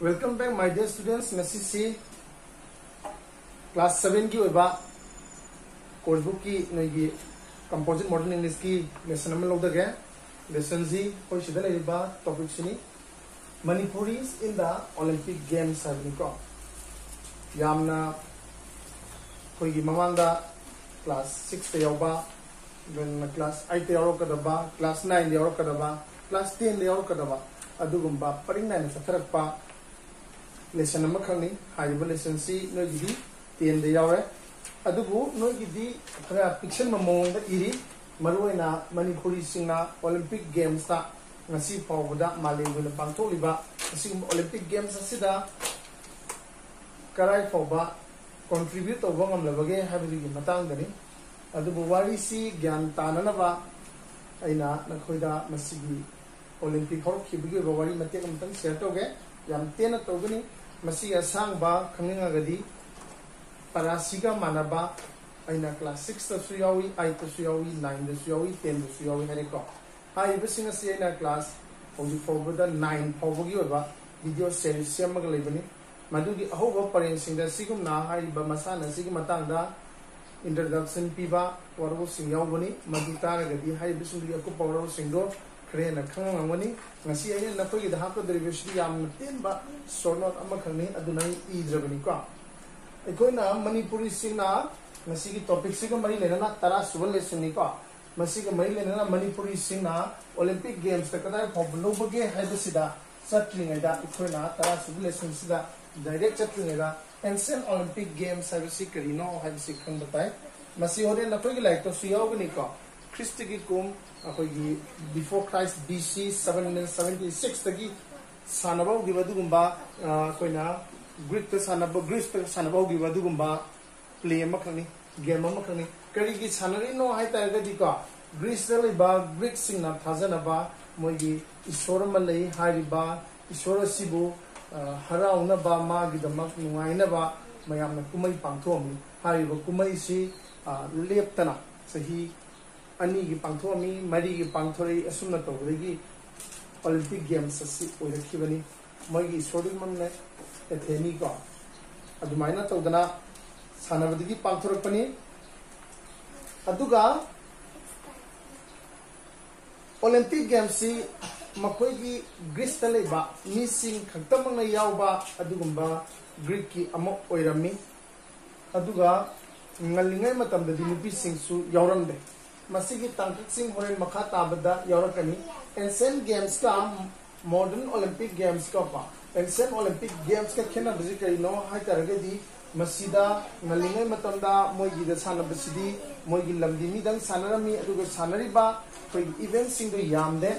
Welcome back, my dear students. Messi C class 7 की ओइबा course book की नई composite modern English की lesson number लोग दगे लेसन जी कोई शिदा लेबा टॉपिक सुनी मणिपुरीज इन द ओलंपिक गेम्स है को यामना कोई की ममांगा क्लास 6 ते योबा क्लास 8 ते योरो कदबा क्लास 9 ते योरो कदबा क्लास 10 ते योरो कदबा अदुगुम्बा परिंग नाइन सथरकपा लेसन नंबर खंगनी हाइबा लेसन सी नोगी 10 दे यावरे अदुबु नोगी खरा पिक्चर ममोंग द इरी मरुइना मणिपुरी सिंगना ओलंपिक गेम्स ता ngasi fawda malengu pangtholiba asing olympic games asida karai fawba contribute to bangam labage habigi matang dani adubu wari si gyan tananaba aina nakhoida masigi olympic hor khibigi wari matek amtang share toge yam tena togani masi asang ba khangninga gadi parasiga manaba aina class 6 ta suyawi 8 ta suyawi 9 ta suyawi 10 ta suyawi haniko high busing से ना class होजी फोबदा 9 फोबगी ओबा video series सेमग लेबनी मदुगी अहोबा परेन सिंग सिगुम ना high ब मसाना सिग मतंगदा introduction पीबा वरबो सिंग यावबनी मदु तारगदी high busing को पावरो सिंगो खरेना खंगंगमनी ngasi ayna nakogi da hapko derivation yam tenba short note ama khangni adunai idrebani ko ekoina manipuri singna ngasi ki topic siga mari lena tara subal lesson ni ko मसीग मई लेना मणिपुरी सिंगना Olympic Games तकदा फबलोबगे हाइबसिदा चट्रिंगैदा इखोना तरा सुबु लेसन सिदा डायरेक्ट चट्रिंगैदा एंशिएंट ओलंपिक गेम्स हाइबसि करिनो हाइबसि खंगबताय मसी होरे नखोगी लाइक तो सुयावगनि को ख्रिस्ट की कुम अखोगी बिफोर क्राइस्ट बीसी 776 तगी सानबाव gi badugumba कोइना ग्रीक त सानबो ग्रीस त सानबाव gi badugumba प्ले मखनी गेम मखनी करी की सानरी नो हाई तारगदी को ग्रीस लेबा ग्रीक सिंगना थाजनबा मोगी ईश्वर मलई हारिबा ईश्वर सिबु हराउनबा मागिदमक नुगाइनबा मयामना कुमई पांथोमी हारिबा कुमई सि लेप्तना सही अनि की पांथोमी मरी की पांथोरी असुमना तोबगी ओलंपिक गेम्स असि ओरखिबनी मोगी ईश्वरी मनने एथेनी को अदुमाइना तोदना सानबदगी पांथोरपनी अदुगा ओलंपिक गेम्स सी मखोगी ग्रीस तलेबा मिसिंग खक्तमंग यावबा अदुगुम्बा ग्रीक की Amo ओइरमी अदुगा ngalingay matamdadi nupi singsu yaurande masigi tangkik sing horen makha tabada yaurakani ancient games ka modern olympic games ka pa ancient olympic games ka khena bajikari no hai taragadi masida ngalingai matamda moigi da sanabasidi moigi lamdi mi dang sanarami aduga sanariba koi event sing do yamde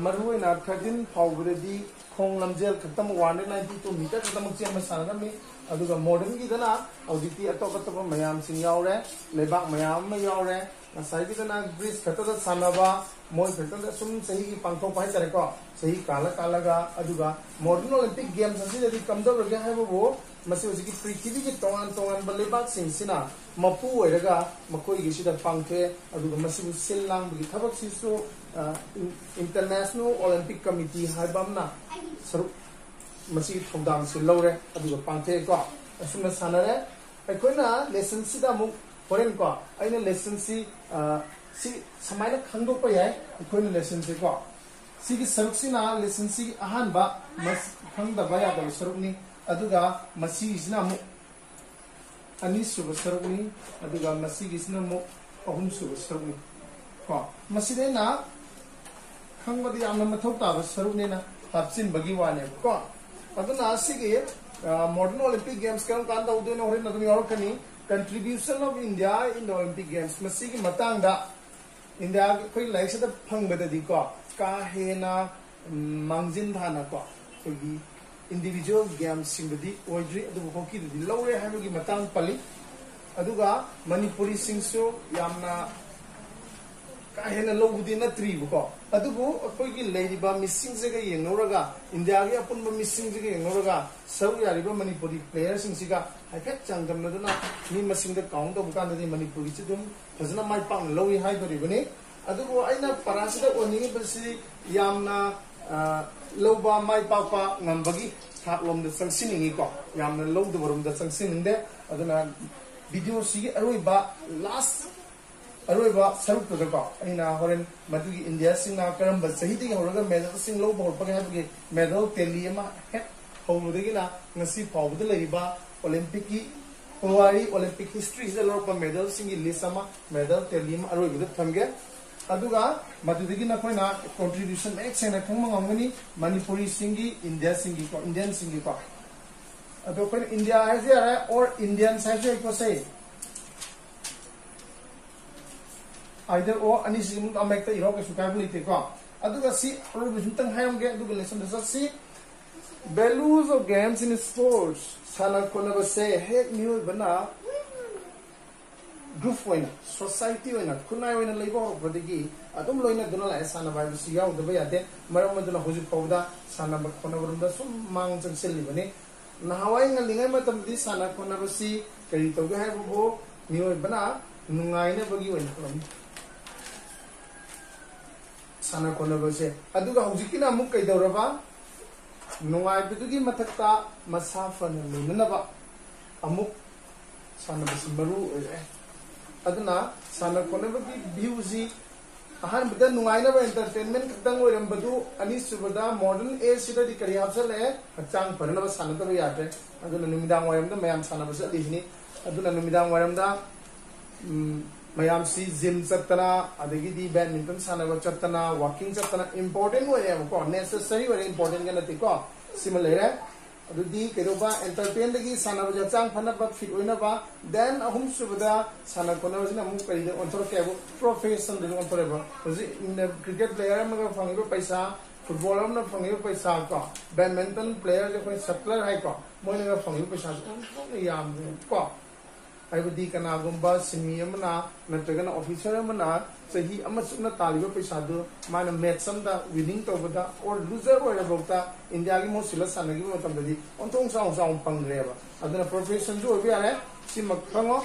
maruina 13 fawbredi khong lamjel khatam 192 meter khatam chema sanarami aduga modern gi dana auditi atop atop mayam sing yaure lebak mayam ma yaure nasai gi dana greece khata sanaba moi khata sum sahi gi pangtho pai tare ko sahi kala kala ga aduga modern olympic games asi jadi kamdo rage hai bo मसी की पृथ्वी की तोान तोान लेबाक सिंसिना मपू ओइरगा मकोई की सिदा पांथे अदुगा मसीबु सिल लांगबगी थबक Sissu international Olympic committee हाइबामना सरुप मसी की थौदांग से लौरे अदुगा पांथे को असुना सानरे अखोना lesson सिदा मु होरेन को आइना लेसन सी समायना खंगदोप याय अखोना लेसन से को सी की सरुक सिना लेसन सी अहानबा मस खंगदबा यादब सरुकनी अदुगा मसीगिसना मु अनि सुब सरगनी अदुगा मसीगिसना मु अहुम सुब सरगनी को मसीदेना खंगबदि यामना मथौ ताब सरगनेना हापसिन बगी वाने को अदुना सिगे मॉडर्न ओलंपिक गेम्स कम कान दउदेनो होरे नदम यारकनी contribution of India in the Olympic Games मसीगी मतंगदा इंडिया कोई लाइक से फंगबददि को का हेना मांगजिन धाना को कोई individual games singdi oidri adu hockey di lawre haibagi matang pali aduga manipuri singsu yamna ka hena lowudi na tri ko adubu akoigi leiba missing jega yengoraga india gi apun missing jega yengoraga sau yariba manipuri players singsiga haifet changdam naduna mi masing da count of kan di manipuri chidum fazna mai pang lowi hai bari bane adubu aina parasida oni basi yamna लौबा माई पापा ngambagi thak lom da sangsiningi ko yamna lowda barum da sangsininde aduna video si aroi ba last aroi ba saruk to ko aina horen madugi india singna karam ba sahi de horaga medal sing low ba pa ga gi medal telima het howdegi na ngasi pawda leiba olympic ki Hawaii Olympic history is a lot of medals in Lisama medal telima aroi bi thamge aduga madudigi na koina contribution x na thangma ngani manipuri singi india singi ko indian singi ko ado koina india has there or indian has there ko say either or ani singi amekta iro ke sukai buli te ko aduga si ro bi tang hayam ge aduga lesson da si values of games in sports sana kona ba say head new bana group oina society oina kunai oina leibo badigi adum loina duna la sana ba si yaw da ba yade maram maduna hoji pawda sana ba kona burunda sum mang jang selli bani na hawai nga lingai matam di sana kona ba si kari to ga hai bo nioi bana nungai na bagi oina kolam sana kona ba se aduga hoji kina muk kai dawraba nungai bidugi mathakta masafa na lena ba amuk sana ba maru aduna sana konabagi viewsi ahan bida nungaina ba entertainment kadang oiram badu ani subada modern age sida di kari hapsal hai hachang parna ba sana ta yate aduna numidang oiram da mayam sana ba sali ni aduna numidang oiram da mayam si gym chatana adagi di badminton sana ba chatana walking chatana important oiram ko necessary or important ga nati ko similar adudi keroba entertain lagi sana ba chang phana ba fit oina ba then ahum subada sana kona jina mu kai de ontor ke profession de ontor ba hoji in cricket player ma fangibo paisa footballer na fangibo paisa ko badminton player je koi suppler hai ko moina ga fangibo paisa ko yam ko ai budi kana gumba simi amna natagana officer amna sahi ama sukna taliba paisa do mana match sam da winning to bada or loser or about india gi mo sila sanagi mo tambadi ontong saung saung pangreba aduna profession jo bi are si makhango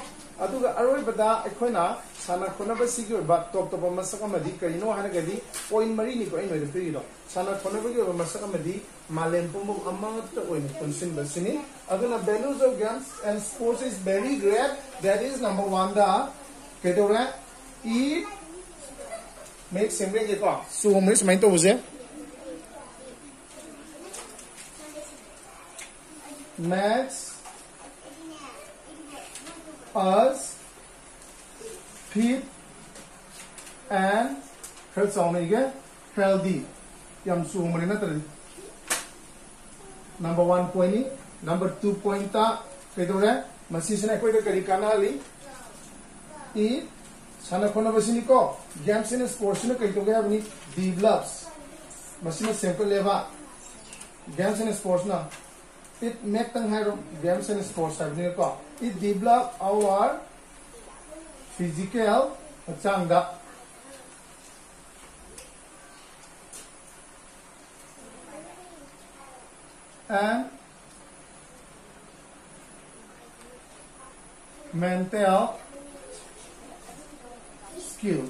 aduga aroi bada ekhoina sana khona ba si gi ba top top masaka madi karino hana gadi point mari ni ko ai no de do sana khona ba gi ba masaka madi malem pum amma to oin consin basini aduna values of games and sports is very great that is number 1 da kedora eat make simple ge ko so mes main to buze makes us fit and healthy yam su mari na tari number 1 point ni number 2 point ta kedore masi sina koi kari kanali e sana khona basini ko games and sports na kai to ga bani develops masina simple leva games and sports na it make tang hai games and sports have ko it develop our physical changda and mental skills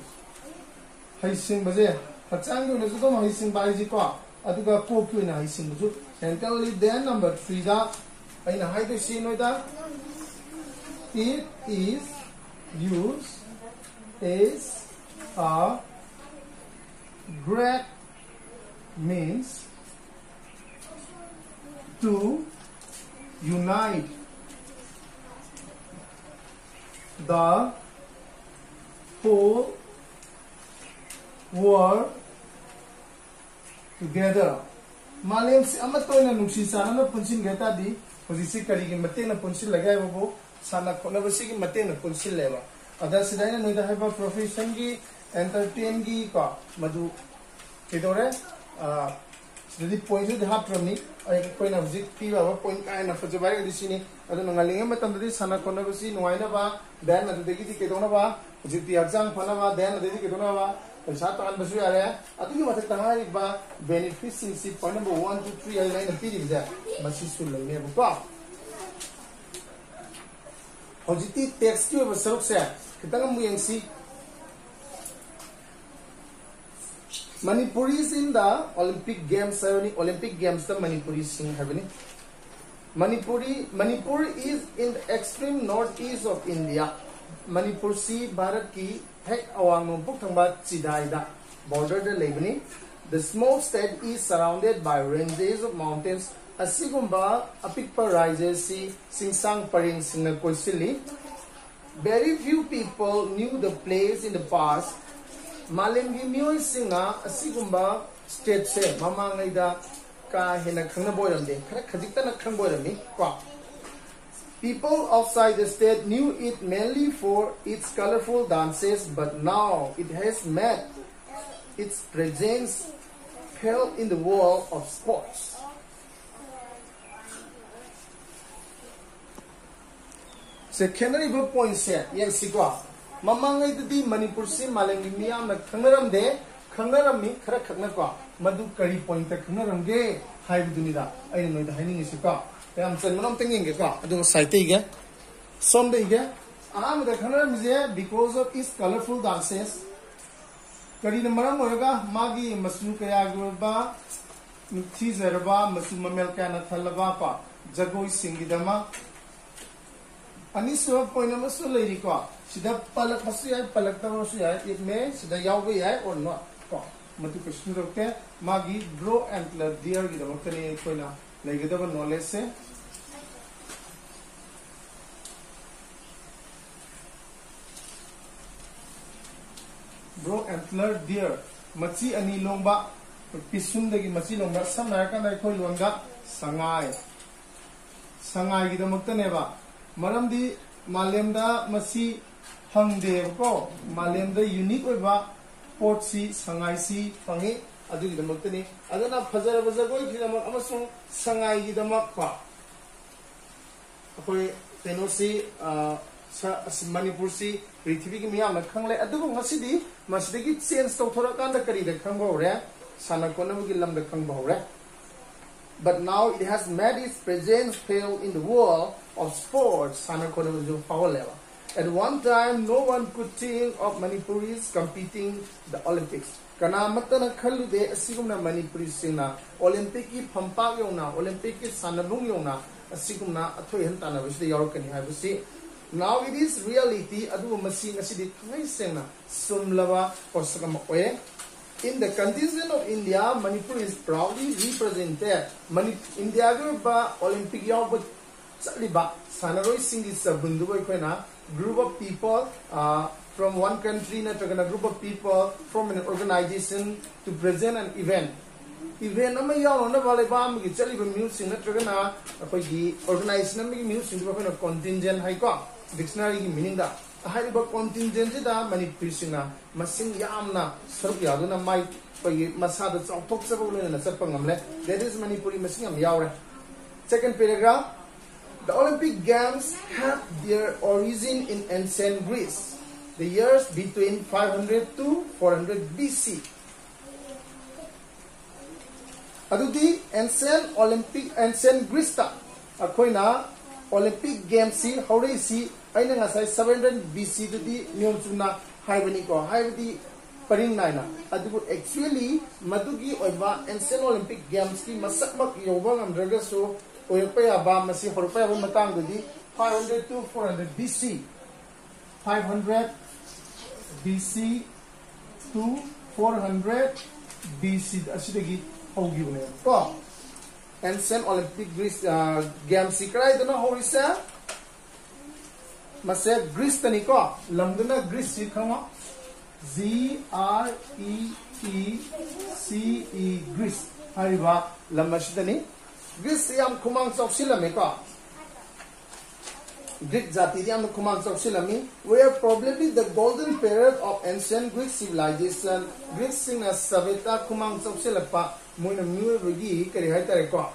haising baje hachang do na so haising ba ji ko aduga ko ku na haising bu centrally then number 3 da aina hai to see no da it is used as a great means to unite the whole world together malem se amatoina nungsi sana na punsin geta di posisi kari gi mate na punsin lagai babo sana khona basi gi mate na punsin leba ada sidaina noida haba profession gi entertain gi ka madu kedore jadi point de hatrami ai koina hujik pi ba point kai na fajabai gi sini adu ngalinga matam di sana khona basi noina ba dan adu degi di kedona ba hujik ti exam phana ba dan adu di kedona ba paisa tan basu ya re adu gi matak tangai ba benefits in si point number 1 2 3 ai line pi di ja masi sul le ba hojiti text ki ba saruk se kitang mu yang si Manipuri is in the Olympic Games. Olympic Games the Manipuri sing having. Manipur is in the extreme northeast of India. Manipur si Bharat ki hek awang numpuk thangba chidai da border de lebani. The small state is surrounded by ranges of mountains. Asigumba apikpa rises si singsang paring singna koisili. Very few people knew the place in the past. Malemgi miyoi singa asigumba state se mamangai da ka hena khangna boiramde khara khajikta na khang boirami kwa. People outside the state knew it mainly for its colorful dances, but now it has made its presence felt in the world of sports. Secondary point set yang sikwa mamangai di Manipur si malengi miyam na khangnarammi khara khakna kwa madu kari point ta khangnaramge haibudunida ai noi da hainin sikwa yam chen manam tenging ge kwa adu saite ge som de ge am da khangnaramje because of its colorful dances kari na maram hoga magi masu kaya gurba nuthi zarba masu mamel kana thalaba pa jagoi singidama Aniswa point na masu lady ko sida palak masu ya palak ta masu ya it may sida yaw ya or not ko matu question rokte magi grow antler deer gi da mokani koina lagi da knowledge se grow antler deer machi ani longba pisum dagi machi longba samna ka nai khoi longa sangai gi da moktane ba Maramdi Malemda Masi Hangdev ko Malemda unique oiba port si sangai si pangi adu gi damak tani adana phajara bajagoi gi damak amasung sangai gi damak pa akoi teno si Manipur si Prithvi gi miyam na khangle adu ngasi di masdagi change to thora kan da kari da khangbo re sanakona gi lam da khangbo re. But now it has made its presence felt in the world of sports. At one time, no one could think of Manipuris competing the Olympics. Kana matana khalude asigumna Manipuris singna Olympic ki phampak yona Olympic ki sanalung yona asigumna athoi hantana bisde yorkani habusi. Now it is reality adu masing asidi thai sengna sumlava osakam oye. In the contingent of India, Manipur is proudly represented. India ba Olympic yaw Saliba Sanaroi Singh is a group of people from one country, a group of people from an organization to present an event. Event nama yaw na bale ba mi chali ba music na tragana apoi organization na mi music ba na contingent hai ko dictionary ki meaning da hai ba contingent da Manipur singna masing yamna saruk yaduna mai poi masada chok sa ba na sa pangamle that is Manipuri masing am yaw. Second paragraph. The Olympic Games had their origin in ancient Greece, the years between 500 to 400 BC. Adudi ancient Greece ta akoina Olympic Games si hore si aina ngasai 700 BC dudi nyom chuna haibani ko haibadi paring naina adubu actually madugi oiba ancient Olympic Games ki masakmak yobang amdraga so Oyapaya ba masi horpaya ba matang dudi 500 to 400 BC 500 BC to 400 BC asidagi hogibne ko ancient Olympic Greece Games sikrai dana horisa mase Greece tani ko lamduna Greece sikhama GREECE Greece hariba lamashidani Greece yam kumang choksilami ko Greek jati yam kumang choksilami were probably the golden period of ancient Greek civilization. Greeks singna sabeta kumang choksilapa moina mugi kari hai tare ko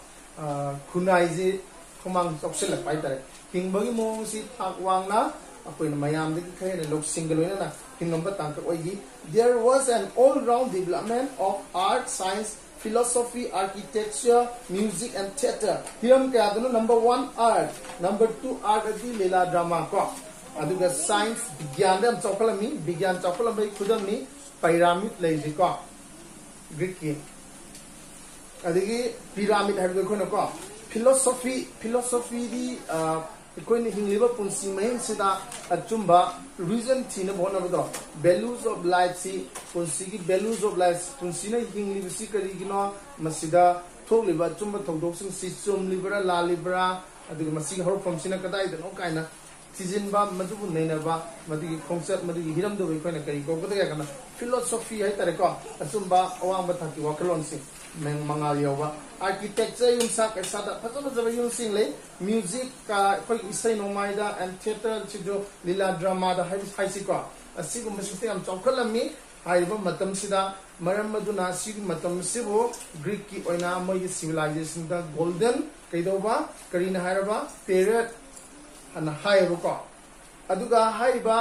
khunai ji kumang choksilapa hai tare hingbagi mong si thakwangna apoina mayam de khaina lok single na hingamba tangka oigi. There was an all round development of art, science, philosophy, architecture, music and theatre. Hiram kaya dano number 1 art, number 2 art adi lela drama ko. Aduga science bigyan dam chokolami bigyan chokolamai khudam ni pyramid lai ko. Greek की अदगी pyramid है कोई को philosophy दी कोई हिंगलीबा पुंसी में सिदा अचुंबा reason थीना बोना बदो values of life सी पुंसी की values of life पुंसी ने हिंगलीबा सी करीगिनो मसिदा थोगलीबा अचुंबा थोगदोक्सिंग सी चुमलीबरा लालीबरा अदगी मसी हर फंक्शन कदाइदनो काइना थिजिनबा मदुबु नैनबा मदुगी खोंगसत मदुगी हिरमदो कोइना करी को बदगा kana philosophy है तारे को अचुंबा अवांबा थाकी वाकलोन से मैं मंगाल यावा आर्किटेक्चर युमसा कैसा दा फजन जब युमसिंग ले म्यूजिक का कोई इसै नोमाइदा एंड थिएटर चिजो लीला ड्रामा दा हाइसी को असिगु मसिते हम चौखलमी हाइबा मतम सिदा मरम मदुना सिगु मतम सिबो ग्रीक की ओइना मोय सिविलाइजेशन दा गोल्डन कैदोबा करीना हायरबा पीरियड हना हायबो को अदुगा हाइबा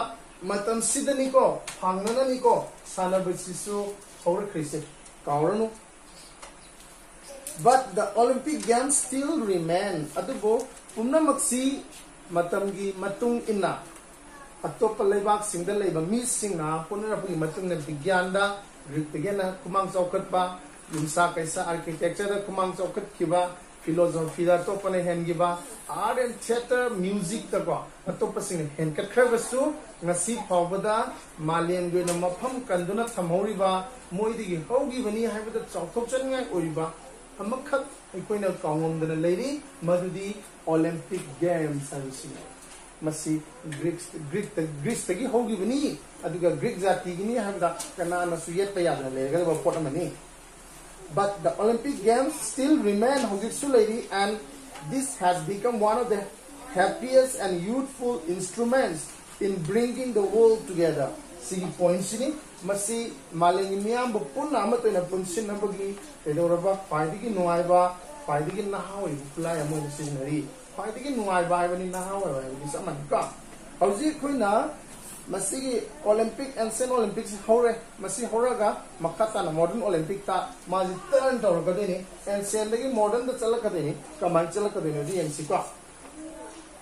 मतम सिदनिको फांगननिको सानबसिसु हौरख्रिसे कावरनु. But the Olympic Games still remain. Adubo pumnamaksi matamgi matung inna atop leibak singda leiba mi singna punarapi matung na bigyanda rigtigena kumang chaukat ba yumsa kaisa architecture da kumang chaukat kiba philosophy da topane hengiba art and theater music da ba atop sing hen kat khrabasu ngasi phawbada malen goina mafam kanduna thamhoriba moidigi hogi bani haibada chauthokchangai oriba अमखक अखोइना कांगोमदना लेरी मदुदी Olympic Games हाइसी मसी Greek तगी होगिबनी अदुगा ग्रीक जाति गिनी हाबदा कनाना सुयत यादना लेगा बपोट मनी. But the Olympic Games still remain hogisu लेरी and this has become one of the happiest and youthful instruments in bringing the world together. See points ni masi malengi miyam bupun nama to ina punsin na bagi edoraba paidigi nuaiba paidigi nahawai pulai amo decisionary paidigi nuaiba ibani nahawai ibani sama ka hauji koina masi Olympic ancient Olympics hore masi horaga makata na modern Olympic ta maji turn to kadeni ancient lagi modern da chala kadeni kamai chala kadeni di MC ka.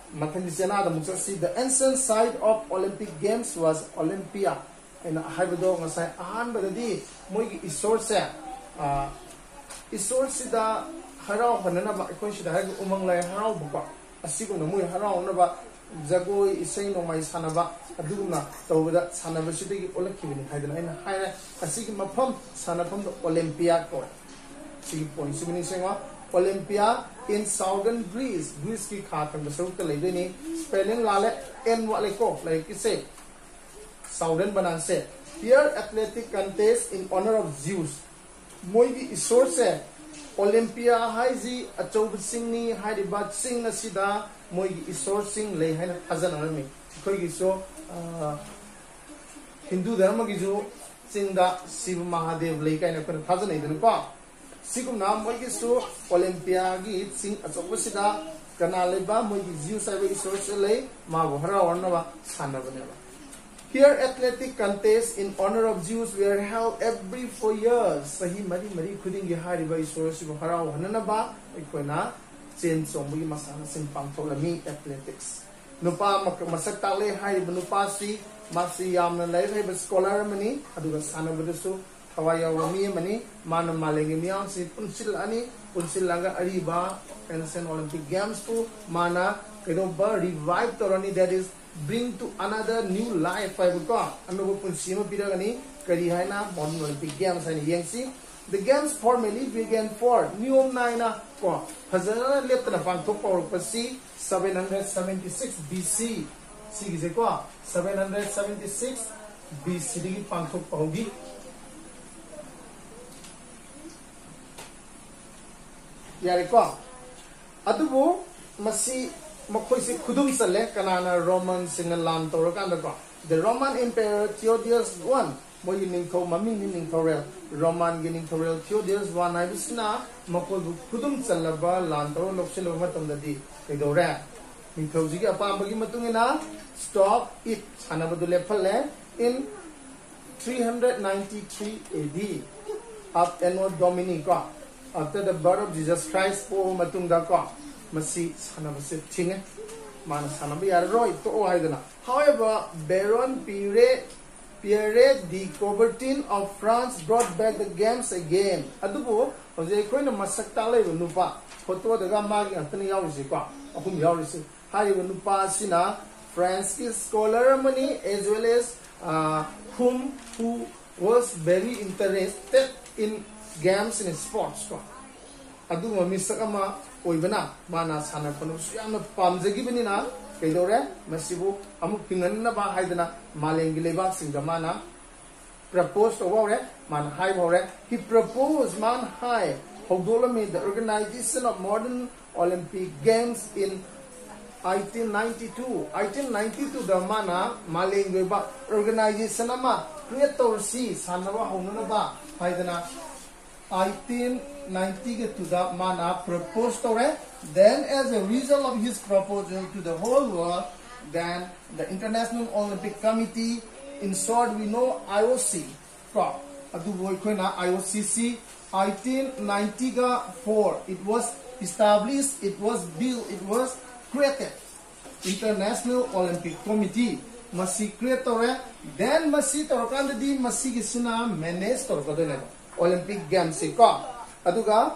The ancient site of Olympic Games was Olympia. And Hybado Masai Ahan Badadi Mogi Isorse Isorsida Harao Hanana Equation Umang Lai Harao Buka a Sigo Mui Harao Nava Zagoi Isano my Sanaba Aduna Tova Sanabashidi Olakivin Hadan and Hire a Sigma Pump Sanapum Olympia Court. See point Siminishima Olympia in southern Greece, Greece ki khat from the south lady spelling lale n waleko like you say southern bananse. Here athletic contest in honor of Zeus. Moigi source Olympia haiji achov singni haribat sing asida moigi source sing lay haina hazan army. Koigi so Hindu dharma gi jo singda Shiva Mahadev lay kaina kon hazan idun pa. Sigum na moigi so Olympia gi sing achopasida kanaleba moigi Zeus sabe source lay ma bhara warnaba sanabaneba. Here athletic contests in honor of Zeus were held every 4 years. Sahi mari mari khuding gi hariba source ko harau hananaba ikoina chen sombi masana sing pangtholami athletics. Nupa masak tale hariba nupa si masi yamna lai hariba scholar mani aduga sanabadusu Hawaya wami mani mana malengi miyang si punsil ani punsil langa ariba ancient Olympic Games pu mana kedoba revive torani that is bring to another new life I would go anu punsima piragani kari haina modern Olympic Games ani yengsi. The games formally began for Niyom Naina ko hazana letna pangthok pawrpasi 776 BC sigise ko 776 BC digi pangthok pawgi. Yariko adubu masi makhoi se khudum sale kanana Roman singalan torakanda ko the Roman Emperor Theodosius I moy ningtho maming ningthorel Roman ningthorel Theodosius I aibisna makoi khudum salaba lan toro loksil matamdadi kaidore ningthoji gi apambagi matungina stop it sanabadu lephale in 393 AD of Anno Domini ko after the birth of Jesus Christ po matungda ko masi sanabase thinge man sanabi arroi to haidana. However Baron Pire Pierre de Coubertin of France brought back the games again. Adubo, Jose Coin Masakale Nupa, Photo the Gamma Anthony Yausika, whom Yaurisi, Hari Nupa Sina, Francis scholar money, as well as who was very interested in games and sports. Adu misakama oibana mana sana panus yamna pamjagi banina kaidore masibu amuk pinganna ba haidana malengi lebak singda mana proposed over man high bore he proposed man high hogdolami the organization of modern Olympic games in 1892 the mana malengi ba organization ama creator si sanaba honuna ba haidana 1890 to the mana proposed to it. Then as a result of his proposal to the whole world, then the International Olympic Committee, in short we know IOC, IOCC 1894 it was established, it was built, it was created. International Olympic Committee masi creator then masi torkandadi masi gisuna manage torkadole Olympic Games ko aduga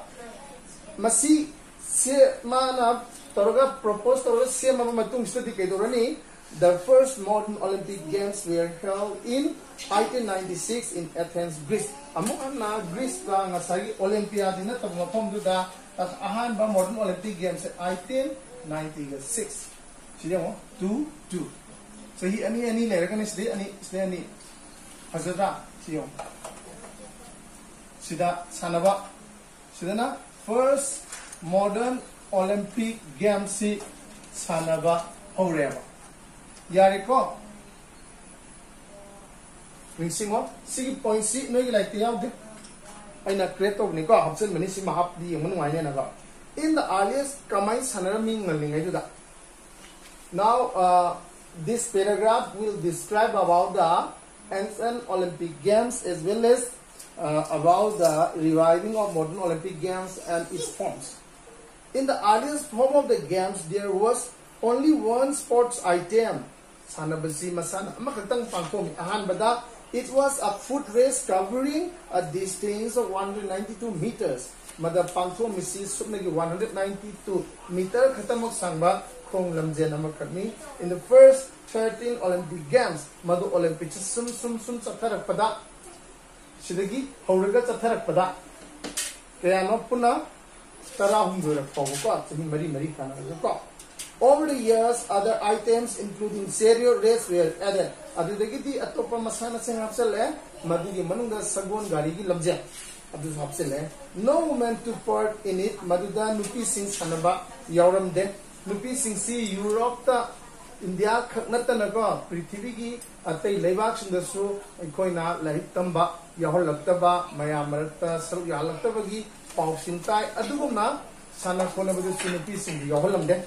masi se mana torga propose torga se mama matung study kay dorani the first modern Olympic Games were held in 1896 in Athens, Greece. Among na Greece ka nga sagi Olympiad na tagmapom duda at ahan ba modern Olympic Games 1896. Siya mo 2 so he ani lera kan isde ani hazara siyo sida sanaba sida na first modern Olympic Games si sanaba horeba yari ko ringsingo sigi point si no like tiyaw de aina create ni ko hapsen mani si mahap di yung manwai na ko in the earliest kamai sanara ming ngalingai juda now this paragraph will describe about the ancient Olympic Games as well as about the reviving of modern Olympic Games and its forms. In the earliest form of the games, there was only one sports item. It was a foot race covering a distance of 192 meters. Mada pangto misi subnagi 192 meter khatamok sangba kong lamjen amakami. In the first 13 Olympic Games, madu Olympics sum chatharak pada sidagi hauraga chatharak pada kaya no puna tarahum durak pawu ko chimi mari kana ko. Over the years, other items including serial race were added. Adudagi di atopa masana sing hapsale madugi manungda sagon gari gi labje adu hapsale. No woman took part in it. Maduda nupi sing sanaba yauram de nupi sing si Europe ta India khaknatana ko prithvi gi atai leibak sindasu koina larik tamba yahol laktaba mayam marakta saru yalaktaba gi pau sintai adugumna sana kona badu nupi sing yaholam de.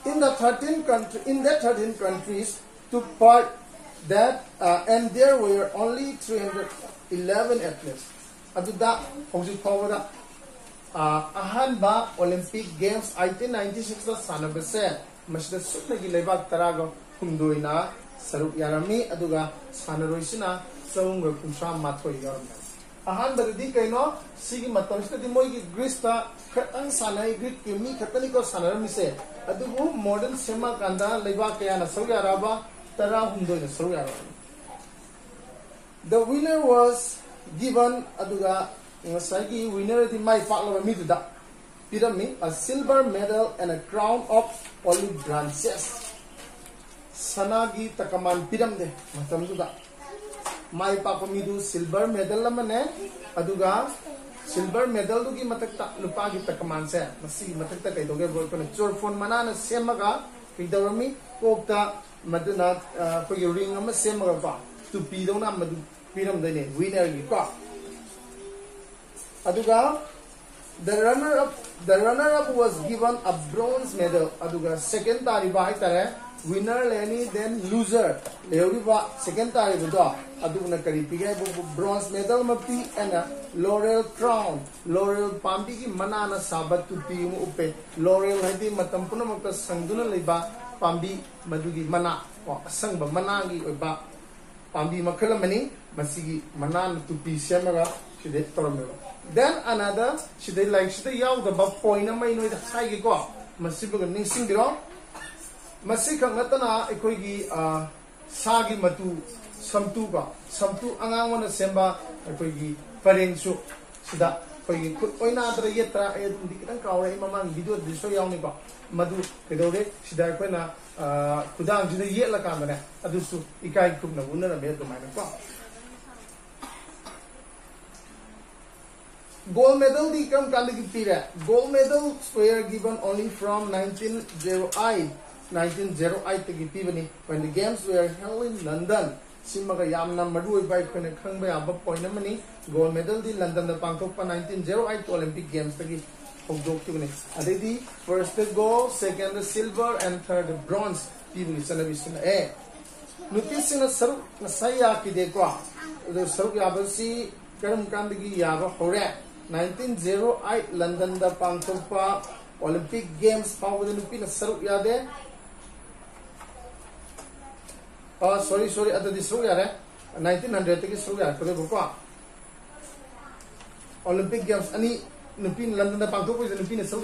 In the 13 countries took part that and there were only 311 athletes. Aduda hojik pawada ahanba Olympic Games 1896 da sanabase masda sutnagi lebak tarago humdoina saruk yarami aduga sanaroisina saunga kumsha mathoi yarami ahanba di kaino sigi matamsta di moigi Greece ta khatang sanai Greek kimi khatani ko sanarami se adugu modern sema kanda lebak kaya na saudi araba tara humdoina saudi araba. The winner was given aduga ngasagi winner di mai pakla mi duda pirami a silver medal and a crown of olive branches sanagi takaman piram de matam duda mai pakla mi du silver medal lamane aduga silver medal dugi matakta lupa gi takaman se masi matakta kai doge bol ko chor phone manana semaga pidawami kokta maduna ko ring ama semaga ba tu pidona madu piram de ne winner gi ko aduga the runner up was given a bronze medal aduga second tariba hai tare winner leni then loser leuriba second tariba adugna kari pigai bronze medal mapi and a laurel crown laurel pambi ki manana sabat tu pi mu upe laurel hadi matam puna makta sangduna leba pambi madugi mana ko asangba mana gi oiba pambi makhala mani masigi mana tupi semaga shide tormelo. Then another shide like shide yaw the point na mai no da sai gi ko masibuga ning singiro masi khang natana ekoi gi sagi matu samtu angang wana semba ekoi gi pareng su sida koi kut oina dra yetra e dikitang kawre mamang video diso yaw ni ko madu kedore sida ko na kudang jina yela kamane adusu ikai kumna unna me to mai ko. Gold medal di kam kandigi pira. Gold medals were given only from 1908 tagi pibani when the games were held in London. Simaga yamna madu by kone khangba aba point mani gold medal di London da pangthokpa 1908 Olympic Games tagi hogdok tibani. Adedi first the gold, second the silver and third the bronze pibani sanabi sina e. Notice na saruk na saya ki de ko. The saruk yabasi karam kandigi yaba hore 1908 London da pangthokpa Olympic Games pawda nupi na saruk yade. Sorry, at the show 1900 take show Olympic Games any Nupin London the Pangko is Nupin show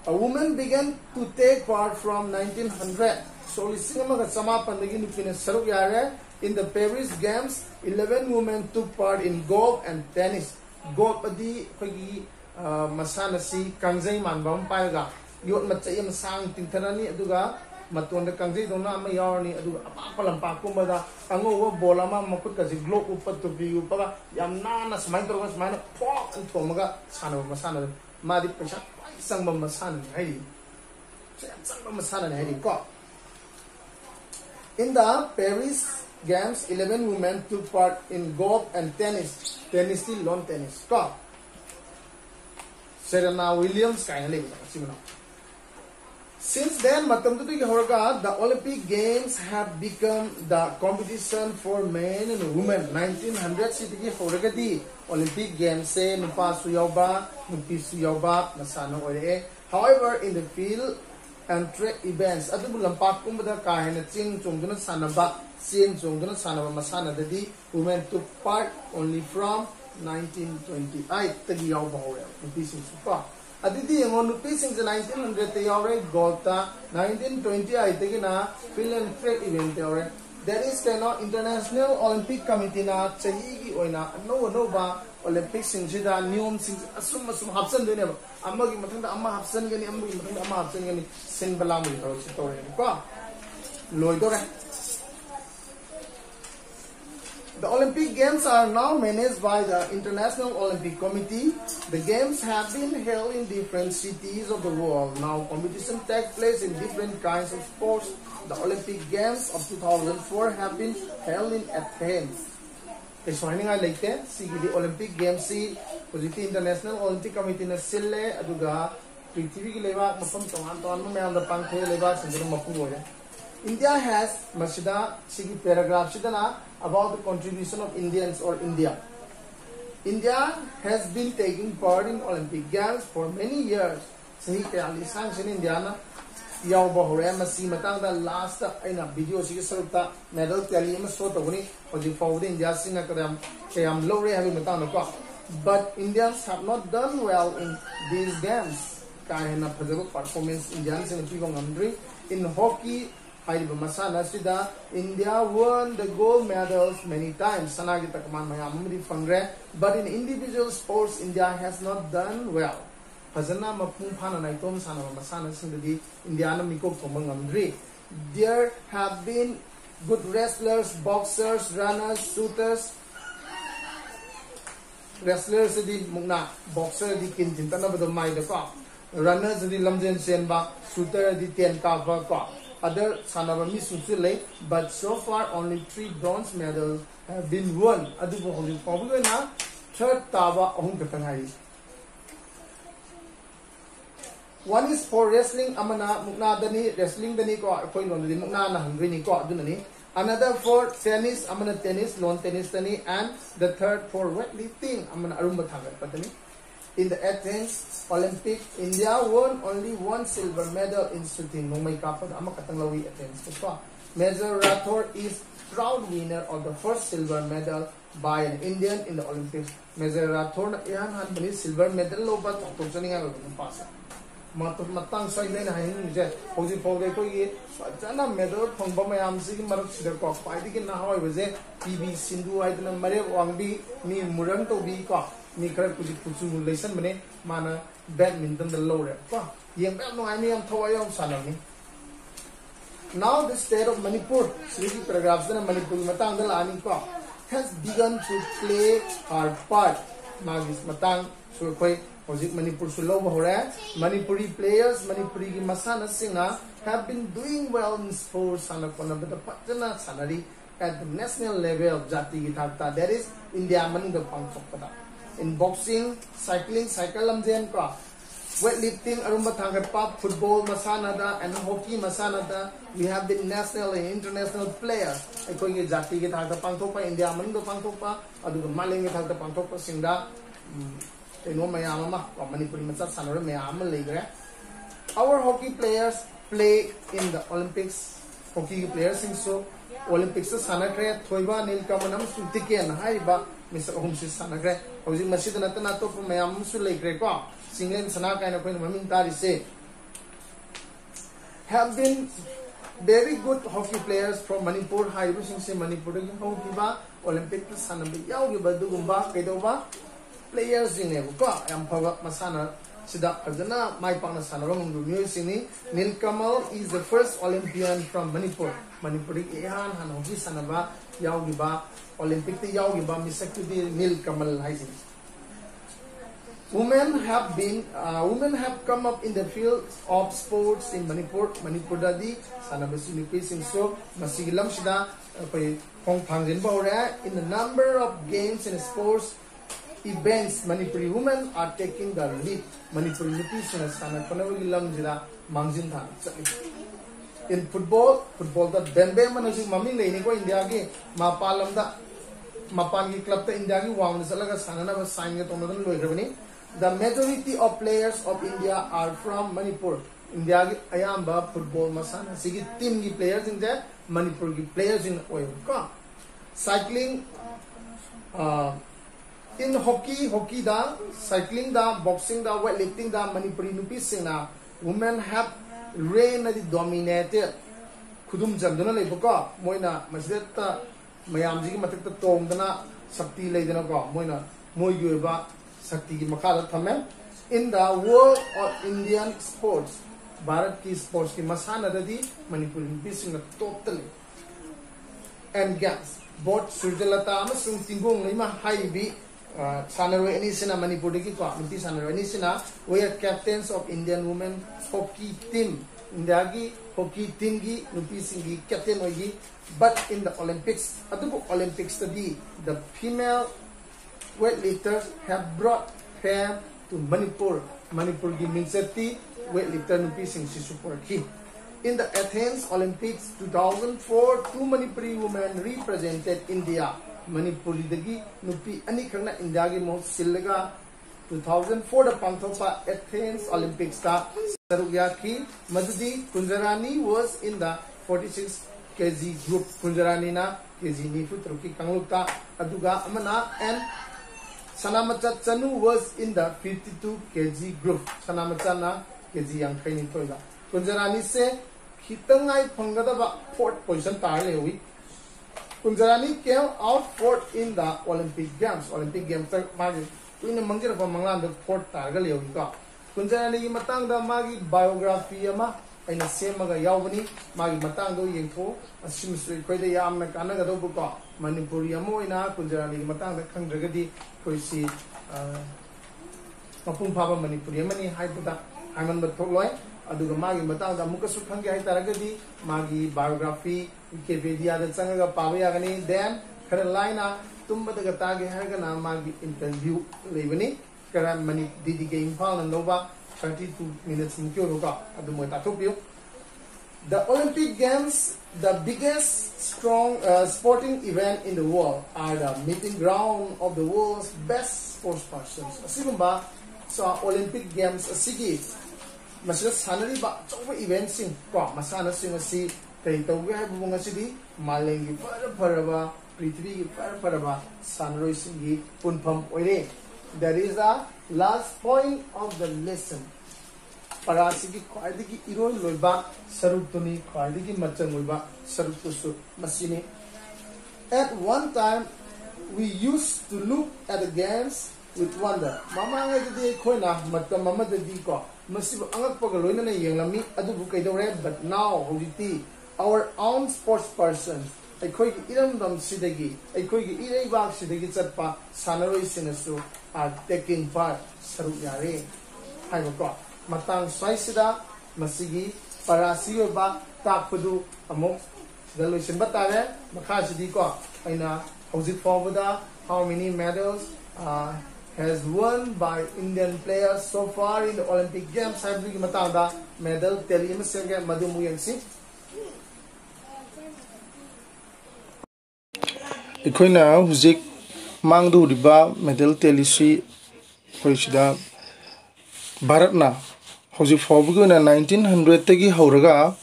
a woman began to take part from 1900. So Sama Pandagi Nupin Sarugare in the Paris Games 11 women took part in golf and tennis. Golf Padi Pagi Masanasi Kanzai Manbam Paiga Yot Matayam Sang Tintanani Aduga Matunda Kanzi Dona Mayarni Adu Apalampa Kumada Ango Bolama Mapuka Globe Upat to be Upa Yamnana Smiter was mine pork and Tomaga son of Masana Madi Pesha Samba Masan Heidi Samba Masan Heidi got. In the Paris Games 11 women took part in golf and tennis lawn tennis got. Serena Williams kindly since then, the Olympic Games have become the competition for men and women. 1900 city Horagadi Olympic Games say Nupa Suyauba, Nupi Suyauba, Nasano Ore. However, in the field and track events, Adabulampak Kumbada Kahana Ching Chunguna Sanaba, Sien Chunguna Sanaba Masana Dadi, women took part only from 1928 Tagiyauba Hore, Nupi Supa. Aditi ang pising sa 1900 yore golta 1920 ay na field and track event yore. There is kano International Olympic Committee na chahi oy na no ba Olympic sing sida niyom sing asum hapsan doon ba amagi matanda amma hapsan gani amagi matanda amma hapsan gani sing bala mo ito si tore ko loy dore. The Olympic Games are now managed by the International Olympic Committee. The Games have been held in different cities of the world. Now competition takes place in different kinds of sports. The Olympic Games of 2004 have been held in Athens. So I like that. See the Olympic Games see the International Olympic Committee na sille aduga prithvi ki leba mapam tongan mo mayam da pangthe leba sindro mapu hoya. India has masida sigi paragraph sidana about the contribution of Indians or India. India has been taking part in Olympic Games for many years. Sahi kaya lisang sin India na yaw bahore masi matang da last aina video sige sarupta medal tally ma so to guni oji forward India singa kayam low re habi matang ko. But Indians have not done well in these games. Kaya na phajabo performance Indians in pibang amdri in hockey India won the gold medals many times. But in individual sports, India has not done well. There have been good wrestlers, boxers, runners, shooters. Wrestlers di mukna, boxer di kintin tanah betul mai deka. Runners di lamjen senba, shooter di ten kava ka. Other Sanabami Sutile, but so far only 3 bronze medals have been won. Adu boholi probably na third tawa ohung katangai. One is for wrestling amana mukna dani wrestling dani ko koi non dani mukna na hungry ni ko adu nani. Another for tennis amana tennis lawn tennis dani, and the third for weightlifting amana arumba thagat patani. In the Athens Olympic, India won only 1 silver medal in shooting. Nung may kapag amakatang lawi Athens. Major Rathore is proud winner of the first silver medal by an Indian in the Olympics. Major Rathore na iyan bani silver medal lo ba tok sa ninga ng pasa. Matang sa ina na hayin je. Hoji pogde ko ye jana medal thongba mayam si marak sidar ko paidi ke na hoy baje PV Sindhu ay na mare wangbi ni murang to bi ko ni kar kuji kuchu lesson bane mana badminton the lower ko yem ba no ai ni am thoy am sanami. Now the state of Manipur, Sriki paragraphs na Manipur matang dalani ko has begun to play our part. Magis matang so koi hojik Manipur sulo bahora Manipuri players Manipuri ki masana singa have been doing well in sports sana kona bata patna salary at the national level jati ki thakta, that is India mani the pangthok in boxing, cycling, cycle lamjen ko, weightlifting, arumba thangapa, football masanada and hockey masanada, we have been national and international players. Ekoi ke jati ke thakta pangthokpa India mani the pangthokpa adu maling ke thakta pangthokpa singda eno mayam ma Manipuri macha sanore mayam legre. Our hockey players play in the Olympics. Hockey players sing so Olympics sanakre thoiba nilkamanam sutiken haiba Mr. Ohumsi sanakre hoji masjid natana to mayam su legre ko singlen sana kaina ko mamin tari se have been very good hockey players from Manipur haiba sing se Manipur ki hockey ba Olympic sanabi yaw gi badu gumba kedoba players in ko am phawa masana sida ajana mai pangna sanarong du music ni Nilkamal is the first Olympian from Manipur. Manipuri ihan han hockey sanaba yaw gi ba Olympic te yaw gi ba misakti Nilkamal haisi. Women have come up in the field of sports in Manipur. Manipur dadi sanabasi ni sing so masigilam sida koi kong phangjin ba ora in the number of games and sports events Manipuri women are taking the lead. Manipuri nipis na sana panawagi lam jira mangjin tha. In football da bembe manasi mami leini ko India ki mapalam da mapan ki club ta India ki wang salaga sana na bas sign to madan loi rabani. The majority of players of India are from Manipur. India ki ayamba football masana sigi team ki players in there Manipur ki players in oil ko. Cycling in hockey da, cycling da, boxing da, weightlifting da, Manipuri nupis singna women have reigned dominated. Kudum jamdana lebuka moina masjidta mayam ji ki matakta tongdana sakti leidana ko moina moy ba sakti ki makala thame in the world of Indian sports. Bharat ki sports ki masana dadi Manipuri nupis singna totally and games both Surjalata amasung tinggung lima haibi Sanarwe Anisina Manipur ki ko minti Sanarwe Anisina we are captains of Indian women hockey team. India ki hockey team ki nupi singi captain oigi, but in the Olympics adubu Olympics study the female weightlifters have brought fame to Manipur. Manipur ki minsati weightlifter nupi sing super ki. In the Athens Olympics 2004, 2 Manipuri women represented India. Manipuri dagi nupi ani khangna India gi mo sillaga 2004 da pangthokpa Athens Olympics ta sarugya ki madudi Kunjarani was in the 46 kg group. Kunjarani na kg ni futruki kanglukta aduga amana and Sanamacha Chanu was in the 52 kg group. Sanamacha na kg yang khaini toida. Kunjarani se khitangai phangadaba 4th position tar lewi. Kunjarani came out 4th in the Olympic Games. Olympic Games magi tuina mangira pa manglan the 4th targa lewi ka. Kunjarani ki matang da magi biography ama aina semaga yawbani magi matang do yengtho asimsui khoi da yamna kanaga do bu ka Manipuri amo ina Kunjarani ki matang da khangdragadi khoi si mapung phaba Manipuri amani haibuda haiman ba thokloi aduga magi matang da mukasu khangge hai taragadi magi biography Wikipedia da changaga paba yagani then khara laina tumba daga tage hargana magi interview lebani karan mani didi ge imphal na nova 32 minutes mukyo roka adu moi tatopio. The Olympic Games, the biggest sporting event in the world, are the meeting ground of the world's best sports persons. Asigumba Olympic Games asigi masih sanari ba coba event sing ko masana sing asi kay tawge hai bubung asidi malengi para ba prithvi para ba sanroi singi punpham oire. That is the last point of the lesson. Para asigi khwaidagi iroi loiba sarutuni khwaidagi machang loiba sarutusu masini. At one time we used to look at the games with wonder. Mama ngai de khoina matam mama de di ko masiba angak paga loina na yenglami adu bu kai dore. But now hojiti our own sports persons akhoi gi iram dam sidagi akhoi gi irei bak sidagi chatpa sanaroi sinasu are taking part saru yare hai ko matang swaisida masigi parasi ba takpadu amok solution batare makha sidi ko aina hojit forward how many medals has won by Indian players so far in the Olympic Games. I believe matanda medal tally masenge madumu yangsi ikoina hujik mangdu riba medal tally si hoisida Bharatna hojik forward na 1900 tagi hauraga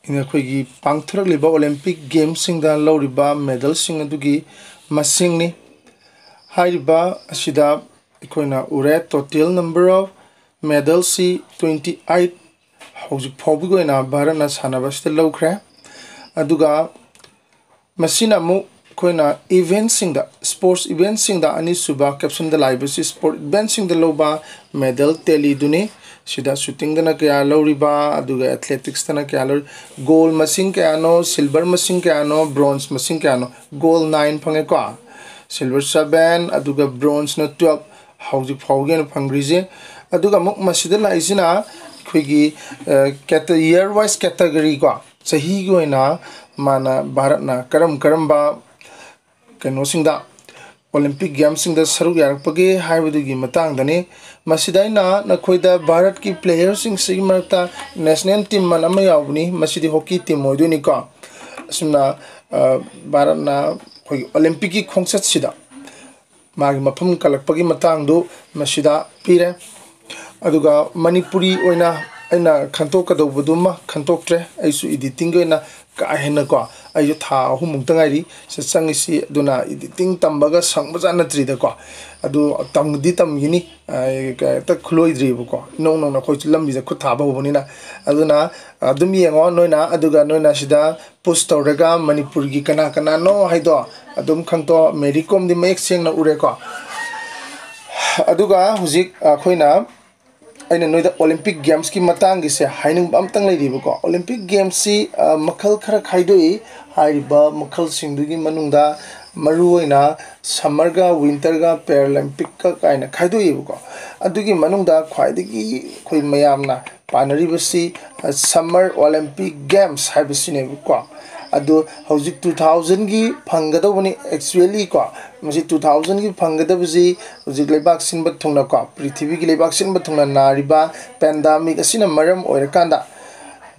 ina khoigi pangthurak liba Olympic Games singda loriba medal sing adugi masing ni hairiba asida ikoina ure total number of medals si 28 hojik phobgoina Bharatna sanabasta lawkhre aduga masina mu koina event singda sports event singda ani suba caption da live si sport event singda loba medal tally duni sida shooting dana kya loriba aduga athletics dana kya lor gold masing kya no silver masing kya no bronze masing kya no gold 9 phange ko silver 7 aduga bronze no 12 hauji phaugen phangrise aduga muk masida laisina khoigi year wise category ko sahi goina mana Bharatna karam ba kano singda Olympic Games singda saru yarakpage haibadugi matang dani masidaina na khoida Bharat ki players sing sigmarta national team man ama yawni masidi hockey team moduni ko asumna Bharatna khoi Olympic ki khongsat sida magi mafam kalakpagi matang do masida pire aduga Manipuri oina aina khantok kadobuduma khantoktre aisu editing oina ka hena ko ayu tha humung tangairi se changisi duna editing tambaga sangbaja natrida ko adu tamdi tamgini ta khuloi dribu ko no na khoi lambi ja khutha ba bonina aduna adum yengo noina aduga noina sida post tawraga Manipur gi kana no haido adum khangto Mericom di mek seng na ure ko aduga hujik khoina aina noida Olympic Games ki matang gise haining bamtang leiribu ko Olympic Games si makhal khara khaidoi haiba makhal singdugi manungda maruoina summer ga winter ga Paralympic ka kaina khaidoi bu ko adugi manungda khwaidigi khoi mayamna panaribasi Summer Olympic Games haibisine bu ko adu hojik 2000 gi phanggadobani actually ko masi 2000 gi phanggadabji hojik lebak sinba thungna ko prithvi gi lebak sinba thungna nariba pandemic asina maram oirakanda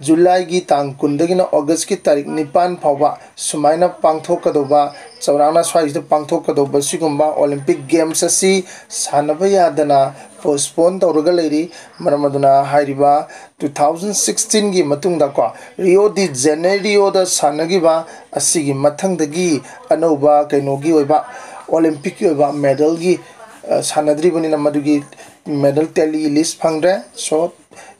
July gi tang kundagi na August ki tarik 9 phawba sumaina pangthokadoba chaurana swaisda pangthokadoba sigumba Olympic Games asi sanaba yadana postpone tawraga leiri maramaduna hairiba 2016 gi matungda ko Rio de Janeiro da sanagiba asigi mathangdagi anoba kainogi oiba Olympic ki oiba medal gi sanadribani na madugi medal tally list phangre so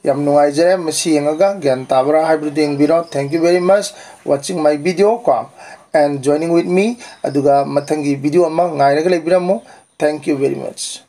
yam nuaijare masi yengaga gyan tabra hybrid biro. Thank you very much watching my video ko and joining with me aduga mathangi video amma ngairaga lebiramo. Thank you very much.